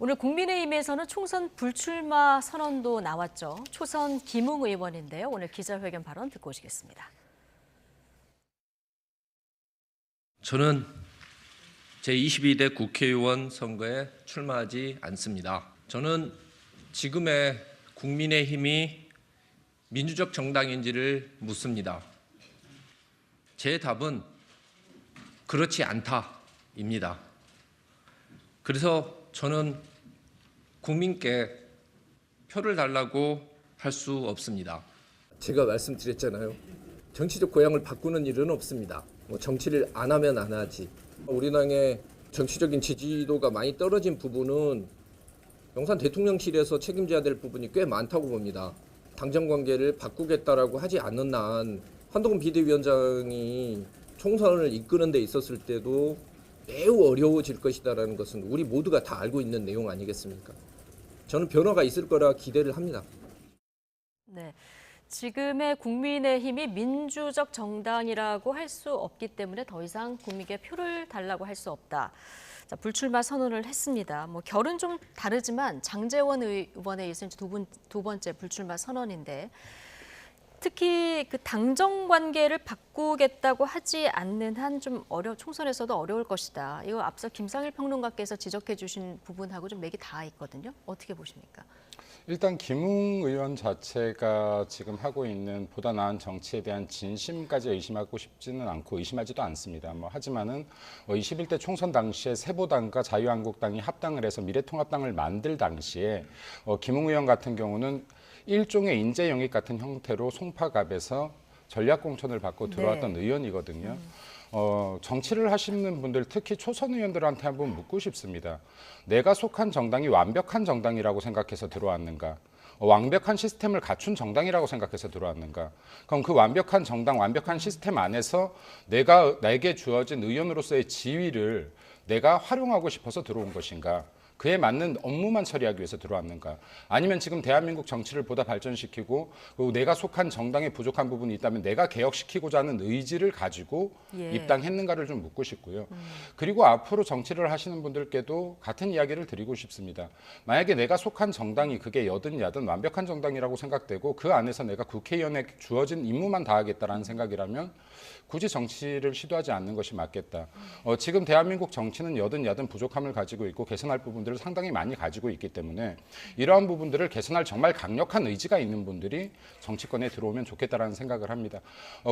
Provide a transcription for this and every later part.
오늘 국민의힘에서는 총선 불출마 선언도 나왔죠. 초선 김웅 의원인데요. 오늘 기자회견 발언 듣고 오시겠습니다. 저는 제22대 국회의원 선거에 출마하지 않습니다. 저는 지금의 국민의힘이 민주적 정당인지를 묻습니다. 제 답은 그렇지 않다입니다. 그래서 저는 국민께 표를 달라고 할 수 없습니다. 제가 말씀드렸잖아요. 정치적 고향을 바꾸는 일은 없습니다. 정치를 안 하면 안 하지. 우리 당의 정치적인 지지도가 많이 떨어진 부분은 용산 대통령실에서 책임져야 될 부분이 꽤 많다고 봅니다. 당정 관계를 바꾸겠다라고 하지 않는 한 한동훈 비대위원장이 총선을 이끄는 데 있었을 때도 매우 어려워질 것이다라는 것은 우리 모두가 다 알고 있는 내용 아니겠습니까? 저는 변화가 있을 거라 기대를 합니다. 네, 지금의 국민의힘이 민주적 정당이라고 할 수 없기 때문에 더 이상 국민께 표를 달라고 할 수 없다. 자, 불출마 선언을 했습니다. 결은 좀 다르지만 장제원 의원에 있어서 두 번째 불출마 선언인데 특히 그 당정 관계를 바꾸겠다고 하지 않는 한 좀 총선에서도 어려울 것이다. 이거 앞서 김상일 평론가께서 지적해 주신 부분하고 좀 맥이 닿아 있거든요. 어떻게 보십니까? 일단 김웅 의원 자체가 지금 하고 있는 보다 나은 정치에 대한 진심까지 의심하고 싶지는 않고 의심하지도 않습니다. 하지만은 21대 총선 당시에 세보당과 자유한국당이 합당을 해서 미래통합당을 만들 당시에 김웅 의원 같은 경우는 일종의 인재 영입 같은 형태로 송파갑에서 전략공천을 받고 들어왔던 의원이거든요. 정치를 하시는 분들, 특히 초선 의원들한테 한번 묻고 싶습니다. 내가 속한 정당이 완벽한 정당이라고 생각해서 들어왔는가? 완벽한 시스템을 갖춘 정당이라고 생각해서 들어왔는가? 그럼 그 완벽한 정당, 완벽한 시스템 안에서 내게 주어진 의원으로서의 지위를 내가 활용하고 싶어서 들어온 것인가? 그에 맞는 업무만 처리하기 위해서 들어왔는가? 아니면 지금 대한민국 정치를 보다 발전시키고 내가 속한 정당에 부족한 부분이 있다면 내가 개혁시키고자 하는 의지를 가지고 입당했는가를 좀 묻고 싶고요. 그리고 앞으로 정치를 하시는 분들께도 같은 이야기를 드리고 싶습니다. 만약에 내가 속한 정당이 그게 여든 야든 완벽한 정당이라고 생각되고 그 안에서 내가 국회의원에 주어진 임무만 다하겠다라는 생각이라면 굳이 정치를 시도하지 않는 것이 맞겠다. 지금 대한민국 정치는 여든 야든 부족함을 가지고 있고 개선할 부분들을 상당히 많이 가지고 있기 때문에 이러한 부분들을 개선할 정말 강력한 의지가 있는 분들이 정치권에 들어오면 좋겠다라는 생각을 합니다.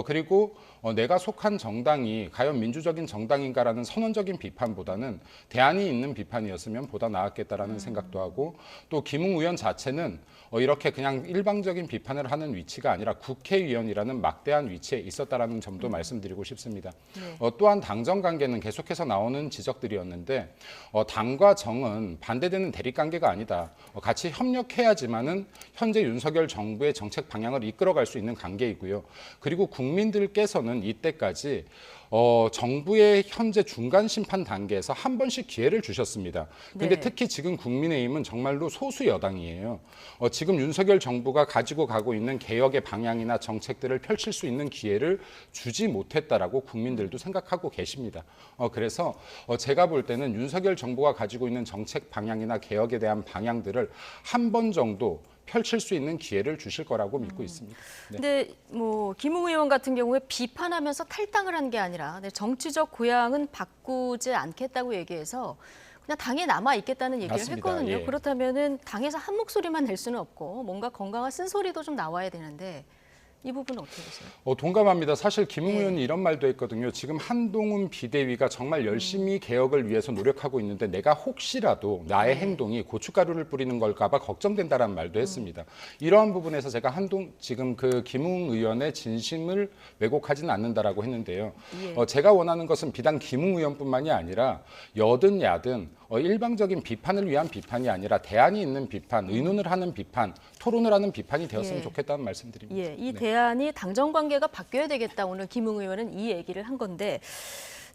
그리고 내가 속한 정당이 과연 민주적인 정당인가라는 선언적인 비판보다는 대안이 있는 비판이었으면 보다 나았겠다라는 생각도 하고 또 김웅 의원 자체는 이렇게 그냥 일방적인 비판을 하는 위치가 아니라 국회의원이라는 막대한 위치에 있었다라는 점도 말씀드리고 싶습니다. 또한 당정 관계는 계속해서 나오는 지적들이었는데 당과 정은 반대되는 대립 관계가 아니다. 같이 협력해야지만은 현재 윤석열 정부의 정책 방향을 이끌어갈 수 있는 관계이고요. 그리고 국민들께서는 이때까지 정부의 현재 중간 심판 단계에서 한 번씩 기회를 주셨습니다. 그런데 특히 지금 국민의힘은 정말로 소수 여당이에요. 지금 윤석열 정부가 가지고 가고 있는 개혁의 방향이나 정책들을 펼칠 수 있는 기회를 주지 못했다라고 국민들도 생각하고 계십니다. 그래서 제가 볼 때는 윤석열 정부가 가지고 있는 정책 방향이나 개혁에 대한 방향들을 한 번 정도 펼칠 수 있는 기회를 주실 거라고 믿고 있습니다. 근데 김웅 의원 같은 경우에 비판하면서 탈당을 한 게 아니라 정치적 고향은 바꾸지 않겠다고 얘기해서 그냥 당에 남아 있겠다는 얘기를 맞습니다. 했거든요. 그렇다면은 당에서 한 목소리만 낼 수는 없고 뭔가 건강한 쓴소리도 좀 나와야 되는데 이 부분은 어떻게 보세요? 동감합니다. 사실 김웅 의원이 이런 말도 했거든요. 지금 한동훈 비대위가 정말 열심히 개혁을 위해서 노력하고 있는데 내가 혹시라도 나의 행동이 고춧가루를 뿌리는 걸까 봐 걱정된다라는 말도 했습니다. 이러한 부분에서 제가 지금 그 김웅 의원의 진심을 왜곡하지는 않는다라고 했는데요. 제가 원하는 것은 비단 김웅 의원뿐만이 아니라 여든 야든 일방적인 비판을 위한 비판이 아니라 대안이 있는 비판, 의논을 하는 비판, 토론을 하는 비판이 되었으면 좋겠다는 말씀드립니다. 이 대안이 당정 관계가 바뀌어야 되겠다. 오늘 김웅 의원은 이 얘기를 한 건데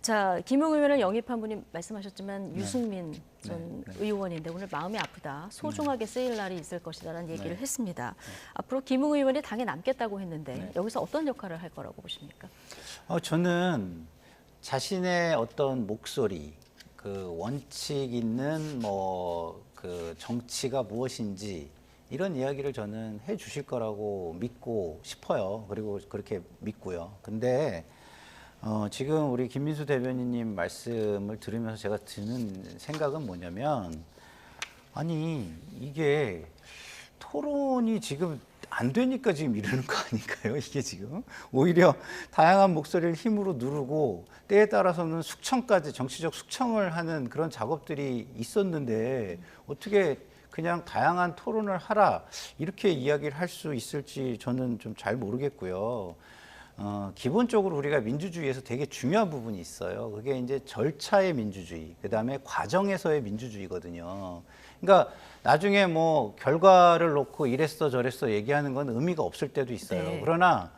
자, 김웅 의원을 영입한 분이 말씀하셨지만 유승민 전 의원인데 오늘 마음이 아프다. 소중하게 쓰일 날이 있을 것이다라는 얘기를 했습니다. 앞으로 김웅 의원이 당에 남겠다고 했는데 여기서 어떤 역할을 할 거라고 보십니까? 저는 자신의 어떤 목소리, 그 원칙 있는 그 정치가 무엇인지 이런 이야기를 저는 해 주실 거라고 믿고 싶어요. 그리고 그렇게 믿고요. 근데 지금 우리 김민수 대변인님 말씀을 들으면서 제가 드는 생각은 뭐냐면, 아니 이게 토론이 지금 안 되니까 지금 이러는 거 아닐까요? 이게 지금 오히려 다양한 목소리를 힘으로 누르고 때에 따라서는 숙청까지, 정치적 숙청을 하는 그런 작업들이 있었는데 어떻게 그냥 다양한 토론을 하라 이렇게 이야기를 할 수 있을지 저는 좀 잘 모르겠고요. 기본적으로 우리가 민주주의에서 되게 중요한 부분이 있어요. 그게 이제 절차의 민주주의, 그 다음에 과정에서의 민주주의거든요. 그러니까 나중에 뭐 결과를 놓고 이랬어 저랬어 얘기하는 건 의미가 없을 때도 있어요. 네. 그러나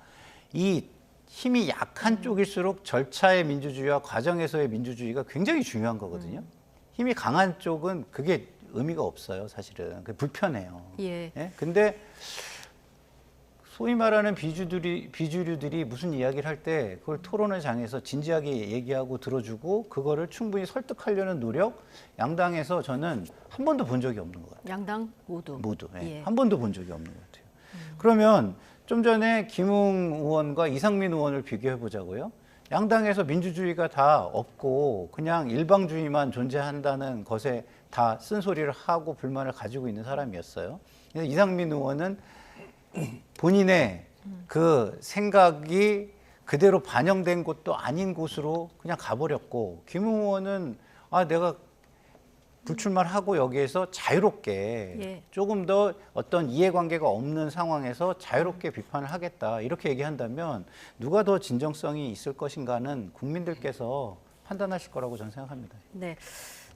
이 힘이 약한 쪽일수록 절차의 민주주의와 과정에서의 민주주의가 굉장히 중요한 거거든요. 힘이 강한 쪽은 그게 의미가 없어요, 사실은. 그게 불편해요. 예. 예? 근데 소위 말하는 비주류들이 무슨 이야기를 할 때 그걸 토론의 장에서 진지하게 얘기하고 들어주고 그거를 충분히 설득하려는 노력, 양당에서 저는 한 번도 본 적이 없는 것 같아요. 양당 모두. 예. 예. 한 번도 본 적이 없는 것 같아요. 그러면 좀 전에 김웅 의원과 이상민 의원을 비교해 보자고요. 양당에서 민주주의가 다 없고 그냥 일방주의만 존재한다는 것에 다 쓴소리를 하고 불만을 가지고 있는 사람이었어요. 그래서 이상민 의원은 본인의 그 생각이 그대로 반영된 곳도 아닌 곳으로 그냥 가버렸고, 김웅 의원은 내가 불출마를 하고 여기에서 자유롭게 예. 조금 더 어떤 이해관계가 없는 상황에서 자유롭게 비판을 하겠다 이렇게 얘기한다면 누가 더 진정성이 있을 것인가는 국민들께서 판단하실 거라고 저는 생각합니다. 네.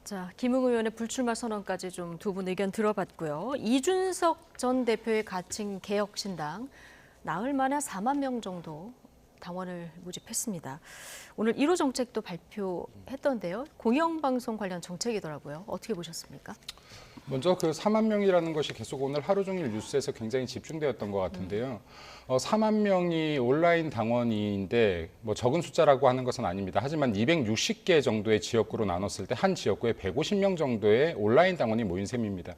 자, 김웅 의원의 불출마 선언까지 좀 두 분 의견 들어봤고요. 이준석 전 대표의 가칭 개혁신당 나흘 만에 4만 명 정도 당원을 모집했습니다. 오늘 1호 정책도 발표했던데요. 공영방송 관련 정책이더라고요. 어떻게 보셨습니까? 먼저 그 4만 명이라는 것이 계속 오늘 하루 종일 뉴스에서 굉장히 집중되었던 것 같은데요. 4만 명이 온라인 당원인데 뭐 적은 숫자라고 하는 것은 아닙니다. 하지만 260개 정도의 지역구로 나눴을 때 한 지역구에 150명 정도의 온라인 당원이 모인 셈입니다.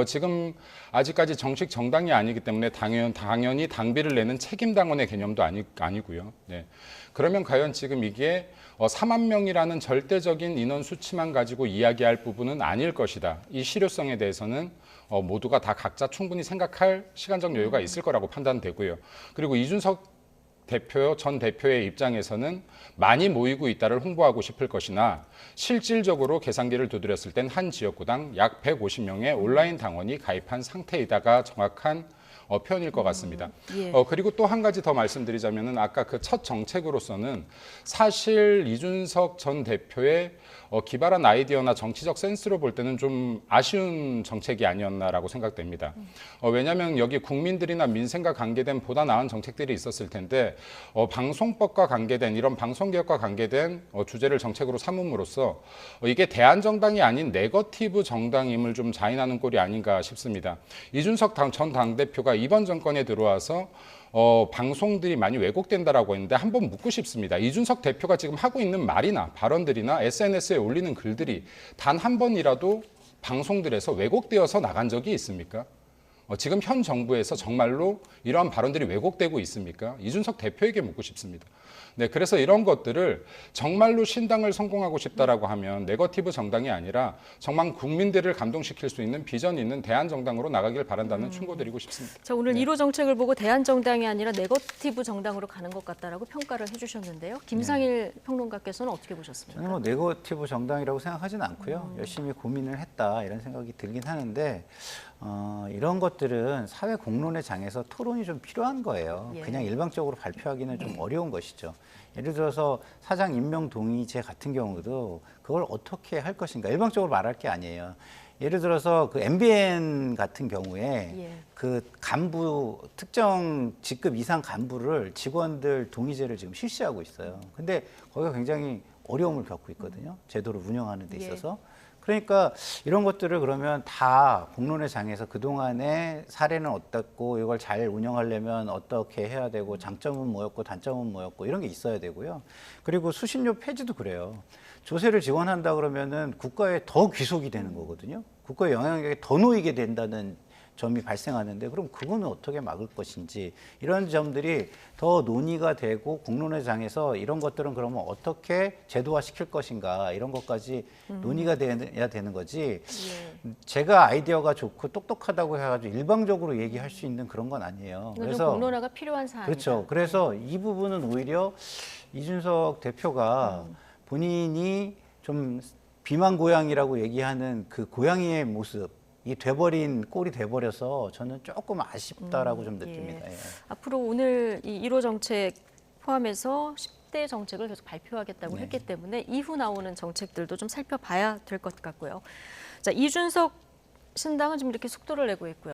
지금 아직까지 정식 정당이 아니기 때문에 당연히 당비를 내는 책임 당원의 개념도 아니고요. 네. 그러면 과연 지금 이게 4만 명이라는 절대적인 인원 수치만 가지고 이야기할 부분은 아닐 것이다. 이 실효성에 대해서는 모두가 다 각자 충분히 생각할 시간적 여유가 있을 거라고 판단되고요. 그리고 이준석 전 대표의 입장에서는 많이 모이고 있다를 홍보하고 싶을 것이나 실질적으로 계산기를 두드렸을 땐 한 지역구당 약 150명의 온라인 당원이 가입한 상태이다가 정확한 표현일 것 같습니다. 예. 그리고 또 한 가지 더 말씀드리자면은 아까 그 첫 정책으로서는 사실 이준석 전 대표의 기발한 아이디어나 정치적 센스로 볼 때는 좀 아쉬운 정책이 아니었나라고 생각됩니다. 왜냐하면 여기 국민들이나 민생과 관계된 보다 나은 정책들이 있었을 텐데 방송법과 관계된 이런 방송개혁과 관계된 주제를 정책으로 삼음으로써 이게 대한정당이 아닌 네거티브 정당임을 좀 자인하는 꼴이 아닌가 싶습니다. 이준석 전 당대표가 이번 정권에 들어와서 방송들이 많이 왜곡된다라고 했는데 한번 묻고 싶습니다. 이준석 대표가 지금 하고 있는 말이나 발언들이나 SNS에 올리는 글들이 단 한 번이라도 방송들에서 왜곡되어서 나간 적이 있습니까? 지금 현 정부에서 정말로 이러한 발언들이 왜곡되고 있습니까? 이준석 대표에게 묻고 싶습니다. 네, 그래서 이런 것들을 정말로 신당을 성공하고 싶다라고 하면 네거티브 정당이 아니라 정말 국민들을 감동시킬 수 있는 비전 있는 대한정당으로 나가길 바란다는 충고드리고 싶습니다. 자, 오늘 1호 정책을 보고 대한정당이 아니라 네거티브 정당으로 가는 것 같다라고 평가를 해주셨는데요. 김상일 평론가께서는 어떻게 보셨습니까? 저는 뭐 네거티브 정당이라고 생각하지는 않고요. 열심히 고민을 했다 이런 생각이 들긴 하는데 이런 것들은 사회 공론의 장에서 토론이 좀 필요한 거예요. 예. 그냥 일방적으로 발표하기는 좀 어려운 것이죠. 예를 들어서 사장 임명 동의제 같은 경우도 그걸 어떻게 할 것인가 일방적으로 말할 게 아니에요. 예를 들어서 그 MBN 같은 경우에 예. 그 간부 특정 직급 이상 간부를 직원들 동의제를 지금 실시하고 있어요. 근데 거기가 굉장히 어려움을 겪고 있거든요. 제도를 운영하는 데 있어서. 그러니까 이런 것들을 그러면 다 공론의 장에서 그동안의 사례는 어떻고 이걸 잘 운영하려면 어떻게 해야 되고 장점은 뭐였고 단점은 뭐였고 이런 게 있어야 되고요. 그리고 수신료 폐지도 그래요. 조세를 지원한다 그러면은 국가에 더 귀속이 되는 거거든요. 국가의 영향력이 더 놓이게 된다는 점이 발생하는데 그럼 그거는 어떻게 막을 것인지 이런 점들이 더 논의가 되고 공론의 장에서 이런 것들은 그러면 어떻게 제도화시킬 것인가 이런 것까지 논의가 돼야 되는 거지. 제가 아이디어가 좋고 똑똑하다고 해가지고 일방적으로 얘기할 수 있는 그런 건 아니에요. 이건 좀 공론화가 필요한 사안이다. 그렇죠. 그래서 이 부분은 오히려 이준석 대표가 본인이 좀 비만 고양이라고 얘기하는 그 고양이의 모습 이 꼴이 돼버려서 저는 조금 아쉽다라고 좀 느낍니다. 예. 앞으로 오늘 이 1호 정책 포함해서 10대 정책을 계속 발표하겠다고 네. 했기 때문에 이후 나오는 정책들도 좀 살펴봐야 될 것 같고요. 자, 이준석 신당은 지금 이렇게 속도를 내고 있고요.